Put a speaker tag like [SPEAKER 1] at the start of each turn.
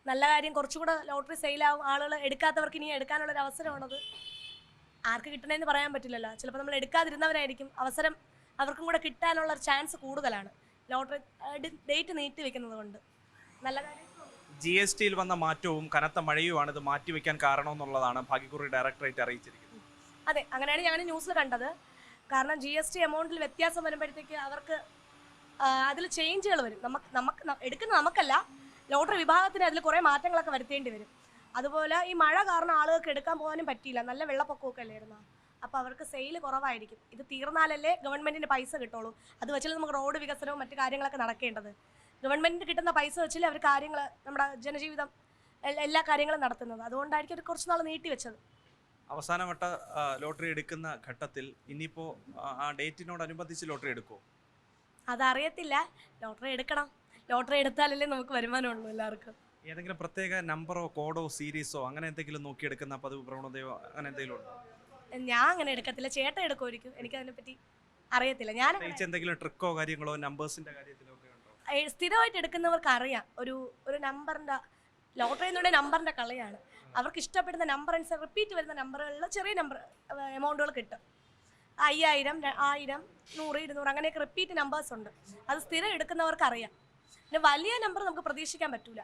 [SPEAKER 1] നല്ല കാര്യം. കുറച്ചുകൂടെ ലോട്ടറി സെയിലാവും, ആളുകൾ എടുക്കാത്തവർക്ക് ഇനി എടുക്കാനുള്ളൊരു അവസരമാണത്. ആർക്ക് കിട്ടണമെന്ന് പറയാൻ പറ്റില്ലല്ലോ. ചിലപ്പോൾ നമ്മൾ എടുക്കാതിരുന്നവരായിരിക്കും, അവസരം അവർക്കും കൂടെ കിട്ടാനുള്ള ഒരു ചാൻസ് കൂടുതലാണ് ലോട്ടറി ഡേറ്റ് നീട്ടി വെക്കുന്നത് കൊണ്ട്. നല്ല കാര്യം.
[SPEAKER 2] GSTയിൽ വന്ന മാറ്റവും കനത്ത മഴയുമാണ് ഇത് മാറ്റിവെക്കാൻ കാരണമെന്നുള്ളതാണ് ഭാഗ്യക്കുറി ഡയറക്ടറേറ്റ് അറിയിച്ചിരിക്കുന്നത്.
[SPEAKER 1] അതെ, അങ്ങനെയാണ് ഞാൻ ന്യൂസിൽ കണ്ടത്. കാരണം GST എമൗണ്ടിൽ വ്യത്യാസം വരുമ്പോഴത്തേക്ക് അവർക്ക് അതിൽ ചേഞ്ചുകൾ വരും. നമുക്ക് എടുക്കുന്ന നമുക്കല്ല, ലോട്ടറി വിഭാഗത്തിന് അതിൽ കുറേ മാറ്റങ്ങളൊക്കെ വരുത്തേണ്ടി വരും. അതുപോലെ ഈ മഴ കാരണം ആളുകൾക്ക് എടുക്കാൻ പോകാനും പറ്റിയില്ല, നല്ല വെള്ളപ്പൊക്കമൊക്കെ അല്ലായിരുന്നു. അപ്പോൾ അവർക്ക് സെയിൽ കുറവായിരിക്കും. ഇത് തീർന്നാലല്ലേ ഗവൺമെൻറ്റിന് പൈസ കിട്ടുള്ളൂ. അത് വെച്ചാൽ നമുക്ക് റോഡ് വികസനവും മറ്റു കാര്യങ്ങളൊക്കെ നടക്കേണ്ടത്. ഗവൺമെൻറ്റിന് കിട്ടുന്ന പൈസ വെച്ചാൽ അവർ കാര്യങ്ങൾ, നമ്മുടെ ജനജീവിതം, എല്ലാ കാര്യങ്ങളും നടത്തുന്നത്. അതുകൊണ്ടായിരിക്കും അവർ കുറച്ച് നാൾ നീട്ടി വെച്ചത്.
[SPEAKER 2] അവസാനവട്ട ലോട്ടറി എടുക്കുന്ന ഘട്ടത്തിൽ ഇനിയിപ്പോൾ ആ ഡേറ്റിനോടനുബന്ധിച്ച് ലോട്ടറി എടുക്കുമോ?
[SPEAKER 1] അതറിയത്തില്ല. ലോട്ടറി എടുക്കണം. ലോട്ടറി എടുത്താലല്ലേ നമുക്ക് വരുമാനമുള്ളൂ എല്ലാവർക്കും.
[SPEAKER 2] ഏതെങ്കിലും പ്രത്യേക നമ്പറോ കോഡോ സീരീസോ അങ്ങനെ എന്തെങ്കിലും നോക്കിയെടുക്കുന്ന പതിവ് പ്രവണതയോ അങ്ങനെ എന്തെങ്കിലും ഉണ്ടോ?
[SPEAKER 1] ഞാൻ അങ്ങനെ എടുക്കത്തില്ല, ചേട്ടൻ എടുക്കുമായിരിക്കും. എനിക്കതിനെപ്പറ്റി അറിയത്തില്ല. ഞാൻ
[SPEAKER 2] എന്തെങ്കിലും ട്രിക്കോ കാര്യങ്ങളോ നമ്പേഴ്സിന്റെ കാര്യത്തിലോ ഒക്കെ ഉണ്ടോ?
[SPEAKER 1] സ്ഥിരമായിട്ട് എടുക്കുന്നവർക്ക് അറിയാം. ഒരു നമ്പറിൻ്റെ, ലോട്ടറി എന്നുണ്ടെങ്കിൽ നമ്പറിൻ്റെ കളിയാണ്. അവർക്ക് ഇഷ്ടപ്പെടുന്ന നമ്പർ അനുസരിച്ച് റിപ്പീറ്റ് വരുന്ന നമ്പറുകളിൽ ചെറിയ നമ്പർ എമൗണ്ടുകൾ കിട്ടും. 5000, 1000, 100, 200 അങ്ങനെയൊക്കെ റിപ്പീറ്റ് നമ്പേഴ്സ് ഉണ്ട്. അത് സ്ഥിരം എടുക്കുന്നവർക്ക് അറിയാം. പിന്നെ വലിയ നമ്പർ നമുക്ക് പ്രതീക്ഷിക്കാൻ പറ്റൂല.